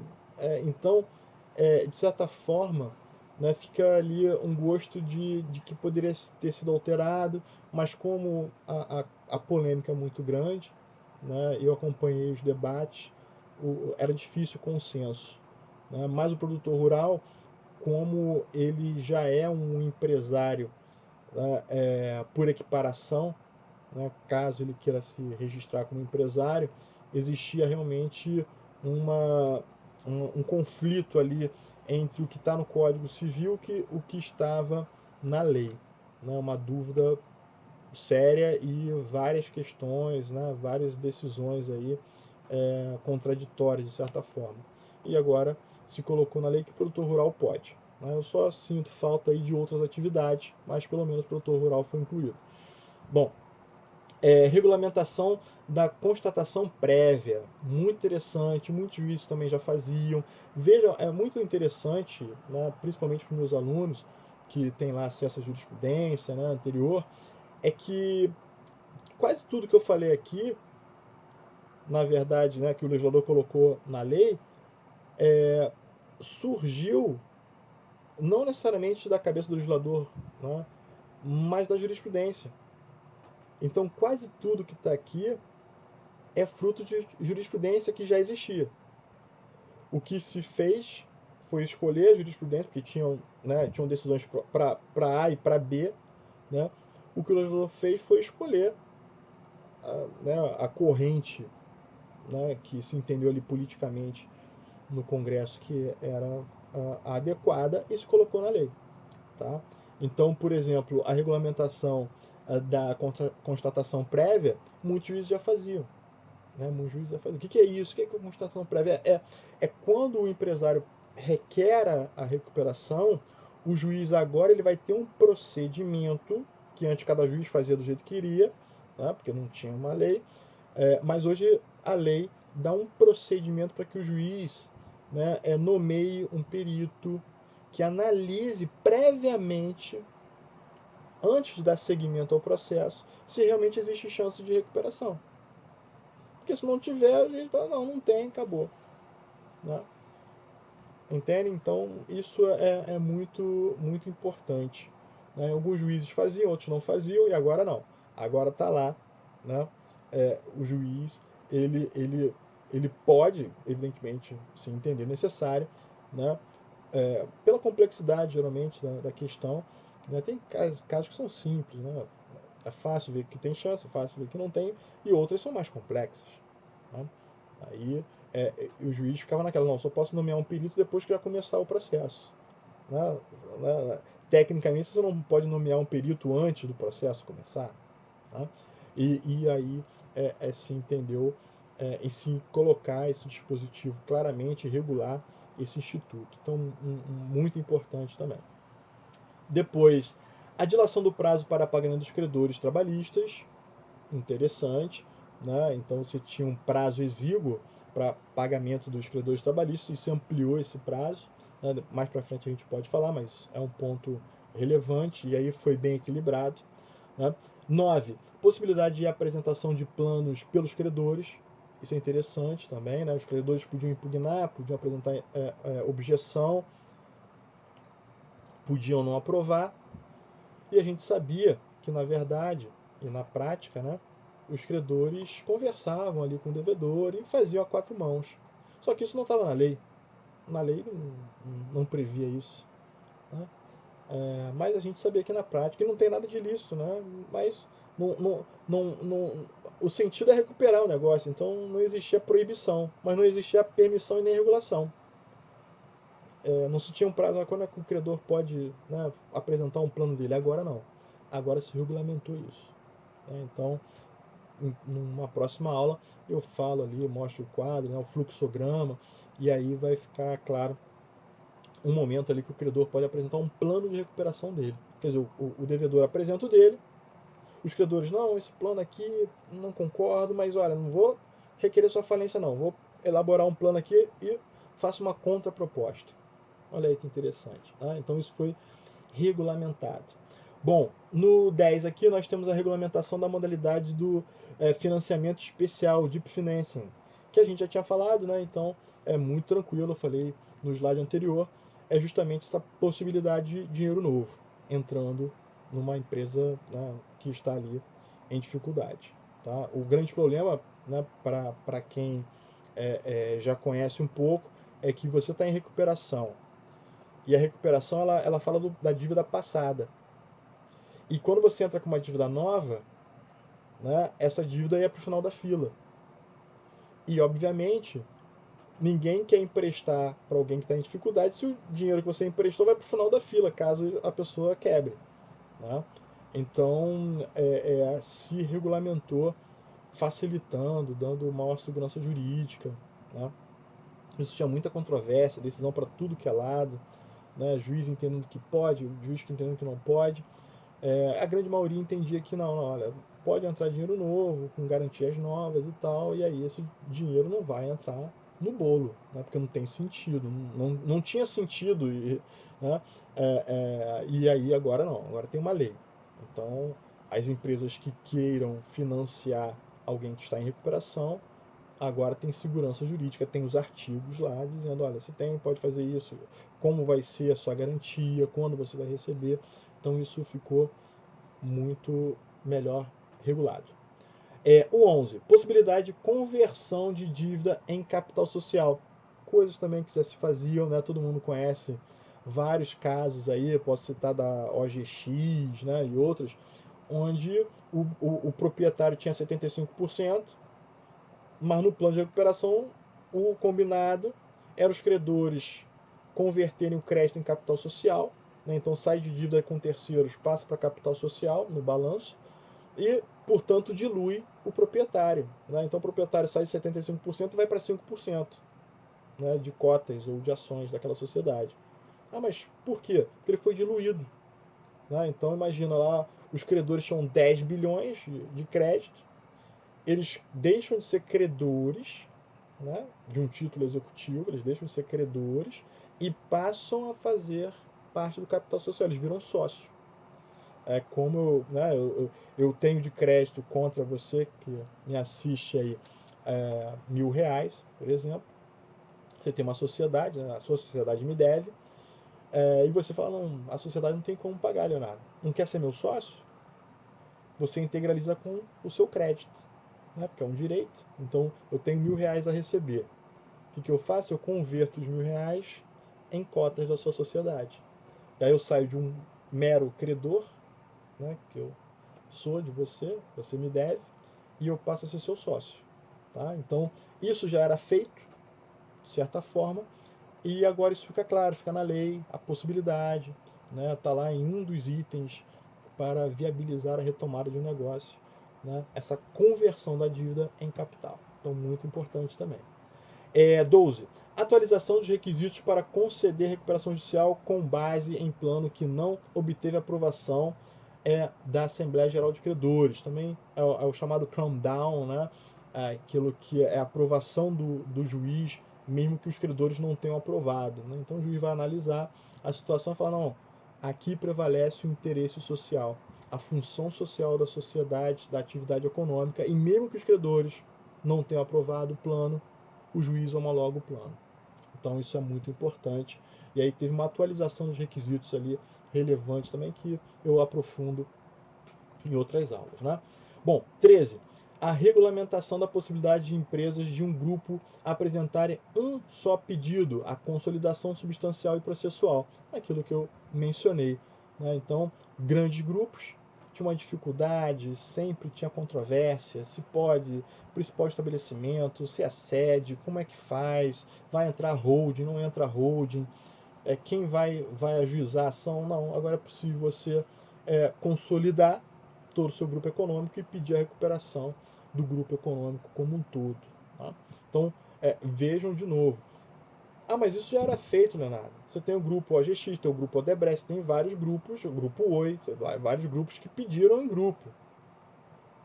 Então, de certa forma, né, fica ali um gosto de que poderia ter sido alterado, mas como a polêmica é muito grande, né, eu acompanhei os debates, era difícil o consenso. Né, mas o produtor rural, como ele já é um empresário, né, por equiparação, né, caso ele queira se registrar como empresário, existia realmente uma, um conflito ali entre o que está no Código Civil e o que estava na lei. Né, uma dúvida séria e várias questões, né, várias decisões aí, contraditórias de certa forma. E agora se colocou na lei que o produtor rural pode. Né, eu só sinto falta aí de outras atividades, mas pelo menos o produtor rural foi incluído. Bom, regulamentação da constatação prévia, muito interessante, muitos juízes também já faziam. Vejam, é muito interessante, né, principalmente para os meus alunos que têm lá acesso à jurisprudência, né, anterior, é que quase tudo que eu falei aqui, na verdade, né, que o legislador colocou na lei, surgiu não necessariamente da cabeça do legislador, né, mas da jurisprudência. Então, quase tudo que está aqui é fruto de jurisprudência que já existia. O que se fez foi escolher a jurisprudência, porque tinham decisões para A e para B. Né? O que o legislador fez foi escolher a corrente, né, que se entendeu ali politicamente no Congresso que era a adequada e se colocou na lei. Tá? Então, por exemplo, a regulamentação da constatação prévia, muitos juízes já faziam. Né? Muitos juízes já faziam. O que é isso? O que é constatação prévia? É quando o empresário requer a recuperação, o juiz agora ele vai ter um procedimento que antes cada juiz fazia do jeito que queria, né? Porque não tinha uma lei, mas hoje a lei dá um procedimento para que o juiz, né, nomeie um perito que analise previamente, antes de dar seguimento ao processo, se realmente existe chance de recuperação. Porque se não tiver, a gente fala, não tem, acabou. Né? Entende? Então, isso é muito, muito importante. Né? Alguns juízes faziam, outros não faziam, e agora não. Agora está lá, né? O juiz, ele pode, evidentemente, se entender necessário, né? Pela complexidade, geralmente, da questão, né? Tem casos que são simples, né? É fácil ver que tem chance, é fácil ver que não tem, e outras são mais complexas. Né? Aí o juiz ficava naquela, não, só posso nomear um perito depois que já começar o processo. Né? tecnicamente você não pode nomear um perito antes do processo começar, tá? E aí se entendeu em se colocar esse dispositivo claramente, regular esse instituto. Então, muito importante também. Depois, a dilação do prazo para pagamento dos credores trabalhistas, interessante, né? Então, você tinha um prazo exíguo para pagamento dos credores trabalhistas, e se ampliou esse prazo, né? Mais para frente a gente pode falar, mas é um ponto relevante, e aí foi bem equilibrado, né? 9. Possibilidade de apresentação de planos pelos credores, isso é interessante também, né? Os credores podiam impugnar, podiam apresentar objeção, podiam não aprovar, e a gente sabia que, na verdade, e na prática, né, os credores conversavam ali com o devedor e faziam a quatro mãos. Só que isso não estava na lei. Na lei não previa isso, né? Mas a gente sabia que na prática, e não tem nada de ilícito, né? Mas o sentido é recuperar o negócio, então não existia proibição, mas não existia permissão e nem regulação. Não se tinha um prazo, quando é que o credor pode, né, apresentar um plano dele? Agora não. Agora se regulamentou isso, né? Então, numa próxima aula, eu falo ali, eu mostro o quadro, né, o fluxograma, e aí vai ficar claro um momento ali que o credor pode apresentar um plano de recuperação dele. Quer dizer, o devedor apresenta o dele, os credores, não, esse plano aqui não concordo, mas olha, não vou requerer sua falência não, vou elaborar um plano aqui e faço uma contraproposta. Olha aí que interessante, tá? Então isso foi regulamentado. Bom, no 10 aqui nós temos a regulamentação da modalidade do financiamento especial, Deep Financing, que a gente já tinha falado, né? Então é muito tranquilo, eu falei no slide anterior, é justamente essa possibilidade de dinheiro novo entrando numa empresa, né, que está ali em dificuldade. Tá? O grande problema, né, para quem já conhece um pouco, é que você está em recuperação. E a recuperação ela fala da dívida passada. E quando você entra com uma dívida nova, né, essa dívida é para o final da fila. E, obviamente, ninguém quer emprestar para alguém que está em dificuldade se o dinheiro que você emprestou vai para o final da fila, caso a pessoa quebre, né? Então, se regulamentou, facilitando, dando maior segurança jurídica, né? Isso tinha muita controvérsia, decisão para tudo que é lado, né? Juiz entendendo que pode, juiz entendendo que não pode. A grande maioria entendia que não, olha, pode entrar dinheiro novo, com garantias novas e tal, e aí esse dinheiro não vai entrar no bolo, né? Porque não tem sentido, não tinha sentido, né? E aí agora não, agora tem uma lei. Então, as empresas que queiram financiar alguém que está em recuperação, agora tem segurança jurídica, tem os artigos lá dizendo, olha, se tem, pode fazer isso, como vai ser a sua garantia, quando você vai receber. Então isso ficou muito melhor regulado. O 11, possibilidade de conversão de dívida em capital social. Coisas também que já se faziam, né? Todo mundo conhece vários casos aí, posso citar da OGX, né, e outros, onde o proprietário tinha 75%, mas no plano de recuperação o combinado era os credores converterem o crédito em capital social, né? Então sai de dívida com terceiros, passa para capital social no balanço e, portanto, dilui o proprietário, né? Então o proprietário sai de 75% e vai para 5%, né, de cotas ou de ações daquela sociedade. Mas por quê? Porque ele foi diluído, né? Então imagina lá, os credores tinham 10 bilhões de crédito, eles deixam de ser credores, né, de um título executivo, eles deixam de ser credores e passam a fazer parte do capital social, eles viram sócio. Como né, eu tenho de crédito contra você que me assiste aí R$ 1.000, por exemplo. Você tem uma sociedade, né, a sua sociedade me deve, e você fala, não, a sociedade não tem como pagar, Leonardo. Não quer ser meu sócio? Você integraliza com o seu crédito, né, porque é um direito. Então eu tenho R$ 1.000 a receber. O que eu faço? Eu converto os R$ 1.000 em cotas da sua sociedade. E aí eu saio de um mero credor, né, que eu sou de você, você me deve, e eu passo a ser seu sócio. Tá? Então, isso já era feito, de certa forma, e agora isso fica claro, fica na lei, a possibilidade. né? Tá lá em um dos itens para viabilizar a retomada de um negócio, né? Essa conversão da dívida em capital. Então, muito importante também. 12. Atualização dos requisitos para conceder recuperação judicial com base em plano que não obteve aprovação da Assembleia Geral de Credores. Também é o chamado cram down, né? Aquilo que é a aprovação do juiz, mesmo que os credores não tenham aprovado, né? Então o juiz vai analisar a situação e falar, não, aqui prevalece o interesse social, a função social da sociedade, da atividade econômica, e mesmo que os credores não tenham aprovado o plano, o juiz homologa o plano. Então isso é muito importante. E aí teve uma atualização dos requisitos ali relevante também que eu aprofundo em outras aulas, né? Bom, 13. A regulamentação da possibilidade de empresas de um grupo apresentarem um só pedido, a consolidação substancial e processual, aquilo que eu mencionei, né? Então, grandes grupos tinha uma dificuldade, sempre tinha controvérsia, se pode, principal estabelecimento, se é sede, como é que faz, vai entrar holding, não entra holding, quem vai ajuizar a ação, não, agora é possível você consolidar todo o seu grupo econômico e pedir a recuperação do grupo econômico como um todo. Tá? Então, vejam de novo. Ah, mas isso já era feito, Leonardo. Você tem o grupo OGX, tem o grupo Odebrecht, tem vários grupos, o grupo Oi, vários grupos que pediram em grupo.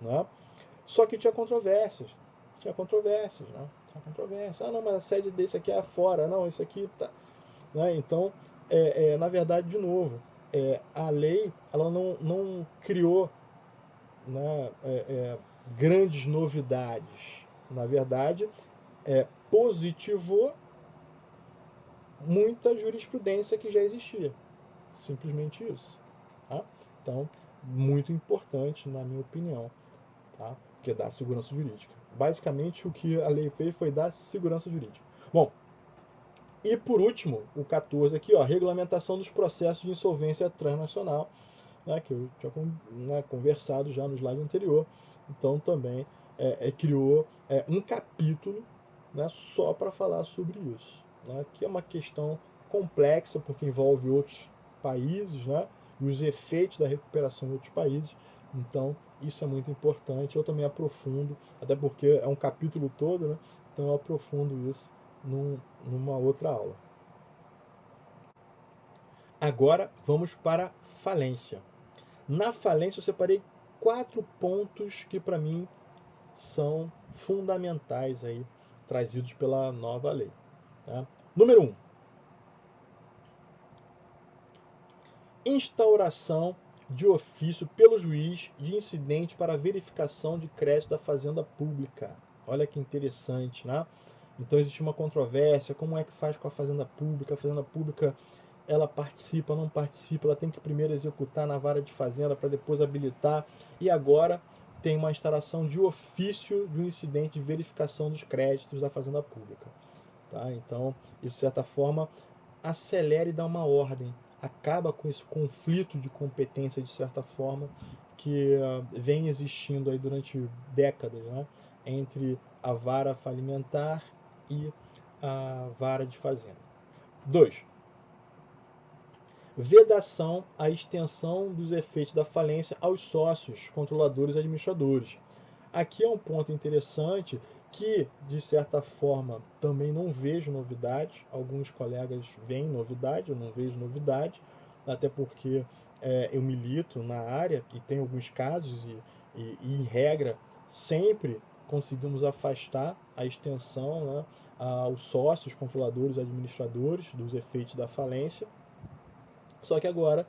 Né? Só que tinha controvérsias. Tinha controvérsias, né? Tinha controvérsias. Ah, não, mas a sede desse aqui é fora. Não, esse aqui tá... Né? Então, na verdade, de novo, a lei ela não criou, né, grandes novidades. Na verdade, positivou muita jurisprudência que já existia. Simplesmente isso. Tá? Então, muito importante, na minha opinião, tá? Que é dar segurança jurídica. Basicamente, o que a lei fez foi dar segurança jurídica. Bom, e por último, o 14 aqui, ó, regulamentação dos processos de insolvência transnacional, né, que eu tinha conversado já no slide anterior. Então, também criou um capítulo, né, só para falar sobre isso, né, que é uma questão complexa, porque envolve outros países, né, e os efeitos da recuperação em outros países. Então, isso é muito importante. Eu também aprofundo, até porque é um capítulo todo, né, então eu aprofundo isso numa outra aula. Agora, vamos para falência. Na falência, eu separei 4 pontos que, para mim, são fundamentais aí, trazidos pela nova lei. Tá? Número 1. Instauração de ofício pelo juiz de incidente para verificação de crédito da fazenda pública. Olha que interessante, né? Então existe uma controvérsia, como é que faz com a fazenda pública? A fazenda pública, ela participa, não participa, ela tem que primeiro executar na vara de fazenda para depois habilitar, e agora tem uma instauração de ofício de um incidente de verificação dos créditos da fazenda pública. Tá? Então, isso de certa forma acelera e dá uma ordem, acaba com esse conflito de competência de certa forma que vem existindo aí durante décadas, né? Entre a vara falimentar e a vara de fazenda. 2. Vedação à extensão dos efeitos da falência aos sócios, controladores e administradores. Aqui é um ponto interessante que, de certa forma, também não vejo novidade. Alguns colegas veem novidade, eu não vejo novidade, até porque eu milito na área e tem alguns casos e em regra, sempre conseguimos afastar a extensão, né, aos sócios, controladores e administradores dos efeitos da falência. Só que agora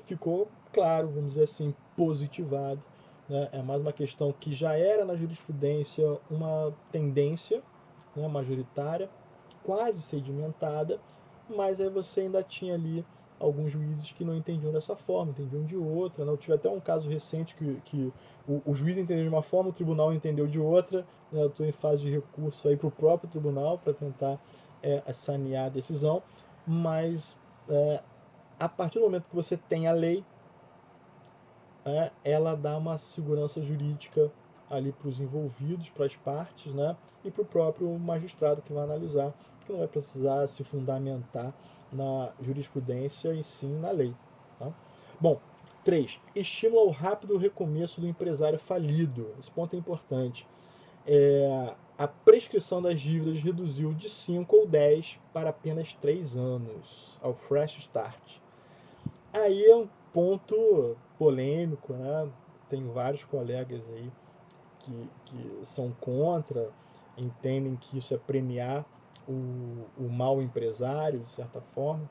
ficou claro, vamos dizer assim, positivado. Né? É mais uma questão que já era na jurisprudência uma tendência, né, majoritária, quase sedimentada, mas aí você ainda tinha ali alguns juízes que não entendiam dessa forma, entendiam de outra. Né? Eu tive até um caso recente que o juiz entendeu de uma forma, o tribunal entendeu de outra. Né? Eu estou em fase de recurso aí para o próprio tribunal para tentar sanear a decisão, mas a partir do momento que você tem a lei, ela dá uma segurança jurídica ali para os envolvidos, para as partes, né? E para o próprio magistrado que vai analisar, que não vai precisar se fundamentar na jurisprudência e sim na lei. Tá? Bom, 3. Estímulo ao rápido recomeço do empresário falido. Esse ponto é importante. A prescrição das dívidas reduziu de 5 ou 10 para apenas 3 anos, ao fresh start. Aí é um ponto polêmico, né? Tem vários colegas aí que são contra, entendem que isso é premiar o mau empresário, de certa forma,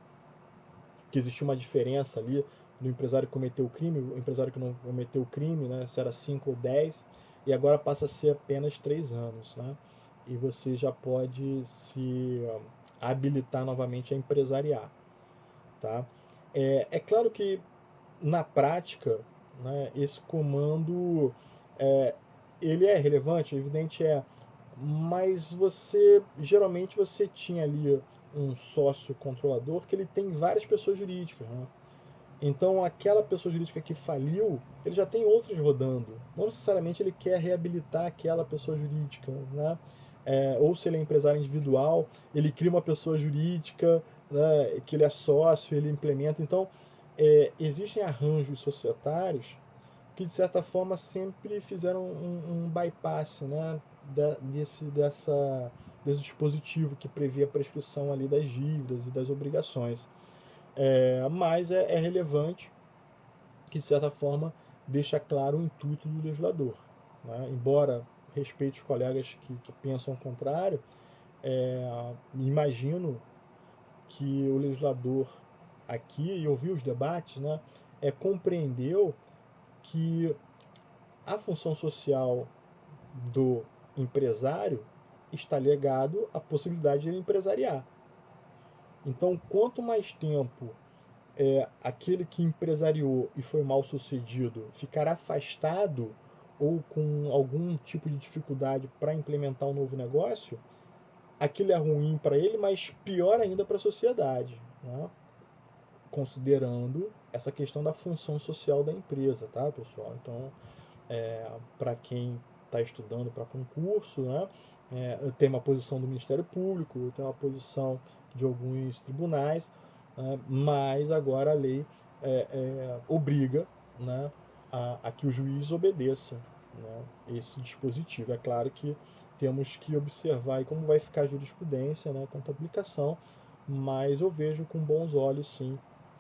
que existe uma diferença ali do empresário que cometeu o crime, o empresário que não cometeu o crime, né? Se era 5 ou 10, e agora passa a ser apenas 3 anos, né? E você já pode se habilitar novamente a empresariar, tá? É claro que na prática, né, esse comando é, ele é relevante, evidente mas geralmente você tinha ali um sócio controlador que ele tem várias pessoas jurídicas, né? Então aquela pessoa jurídica que faliu, ele já tem outras rodando. Não necessariamente ele quer reabilitar aquela pessoa jurídica, né? Ou se ele é empresário individual, ele cria uma pessoa jurídica, né, que ele é sócio, ele implementa. Então, existem arranjos societários que, de certa forma, sempre fizeram um bypass, né, desse dispositivo que previa a prescrição ali das dívidas e das obrigações. Mas é relevante que, de certa forma, deixa claro o intuito do legislador. Né? Embora respeite os colegas que pensam o contrário, imagino que o legislador aqui, e ouviu os debates, né, compreendeu que a função social do empresário está ligado à possibilidade de ele empresariar. Então, quanto mais tempo aquele que empresariou e foi mal sucedido ficar afastado ou com algum tipo de dificuldade para implementar um novo negócio, aquilo é ruim para ele, mas pior ainda para a sociedade, né? Considerando essa questão da função social da empresa, tá, pessoal? Então, para quem está estudando para concurso, né, tem uma posição do Ministério Público, tem uma posição de alguns tribunais, mas agora a lei obriga, né, a que o juiz obedeça, né, esse dispositivo. É claro que temos que observar aí como vai ficar a jurisprudência, né, quanto à aplicação, mas eu vejo com bons olhos, sim,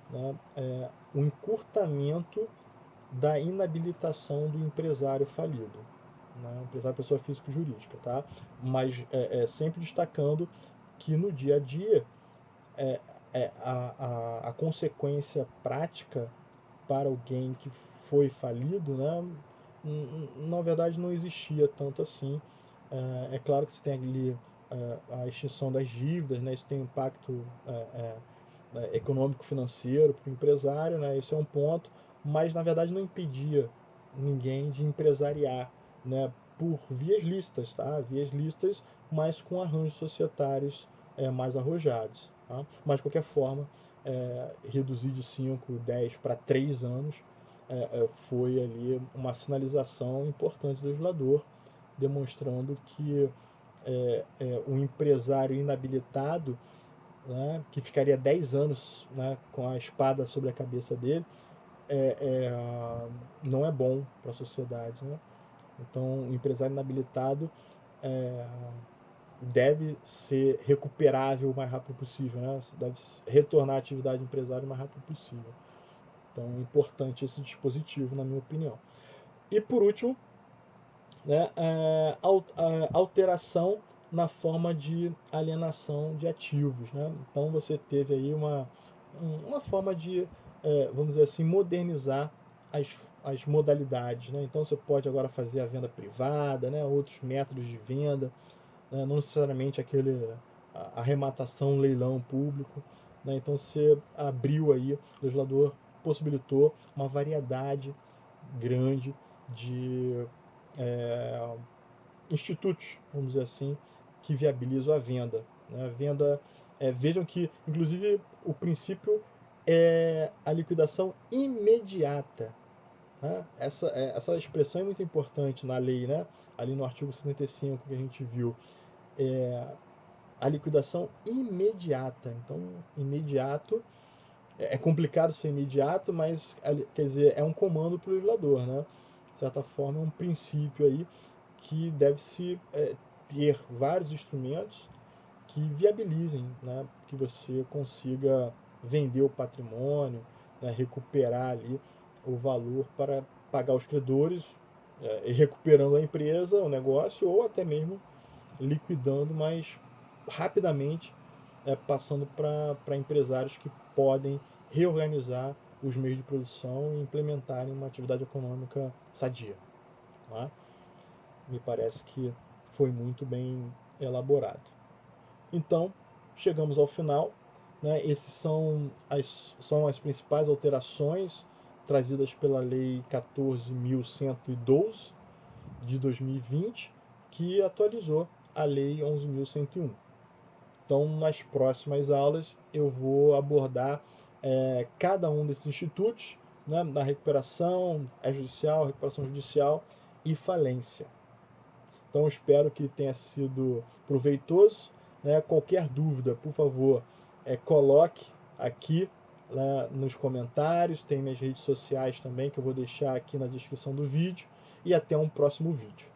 né, o encurtamento da inabilitação do empresário falido, né? Empresário, pessoa física e jurídica, tá? Mas sempre destacando que no dia a dia a consequência prática para alguém que foi falido, né, na verdade não existia tanto assim. É claro que você tem ali a extinção das dívidas, né, isso tem um impacto econômico-financeiro para o empresário, né, esse é um ponto, mas na verdade não impedia ninguém de empresariar, né, por vias lícitas, tá? Vias lícitas, mas com arranjos societários mais arrojados. Tá? Mas de qualquer forma, reduzir de 5, 10 para 3 anos foi ali uma sinalização importante do legislador, demonstrando que o empresário inabilitado, né, que ficaria 10 anos, né, com a espada sobre a cabeça dele, não é bom para a sociedade. Né? Então, o empresário inabilitado deve ser recuperável o mais rápido possível, né? Deve retornar à atividade empresária o mais rápido possível. Então, é importante esse dispositivo, na minha opinião. E, por último, né, alteração na forma de alienação de ativos. Né? Então, você teve aí uma forma de, vamos dizer assim, modernizar as modalidades. Né? Então, você pode agora fazer a venda privada, né? Outros métodos de venda, né? Não necessariamente aquele arrematação, leilão público. Né? Então, você abriu aí, o legislador possibilitou uma variedade grande de institutos, vamos dizer assim, que viabilizam a venda. Né? A venda, vejam que, inclusive, o princípio é a liquidação imediata. Né? Essa expressão é muito importante na lei, né? Ali no artigo 75 que a gente viu. a liquidação imediata. Então, imediato, é complicado ser imediato, mas, quer dizer, é um comando para o legislador, né? De certa forma, é um princípio aí que deve-se ter vários instrumentos que viabilizem, né, que você consiga vender o patrimônio, né, recuperar ali o valor para pagar os credores, e recuperando a empresa, o negócio, ou até mesmo liquidando mais rapidamente, passando para empresários que podem reorganizar os meios de produção e implementarem uma atividade econômica sadia. Tá? Me parece que foi muito bem elaborado. Então, chegamos ao final. Né? Essas são as principais alterações trazidas pela Lei 14.112 de 2020, que atualizou a Lei 11.101. Então, nas próximas aulas, eu vou abordar cada um desses institutos, né, da recuperação judicial e falência. Então, espero que tenha sido proveitoso. Né? Qualquer dúvida, por favor, coloque aqui, né, nos comentários. Tem minhas redes sociais também, que eu vou deixar aqui na descrição do vídeo. E até um próximo vídeo.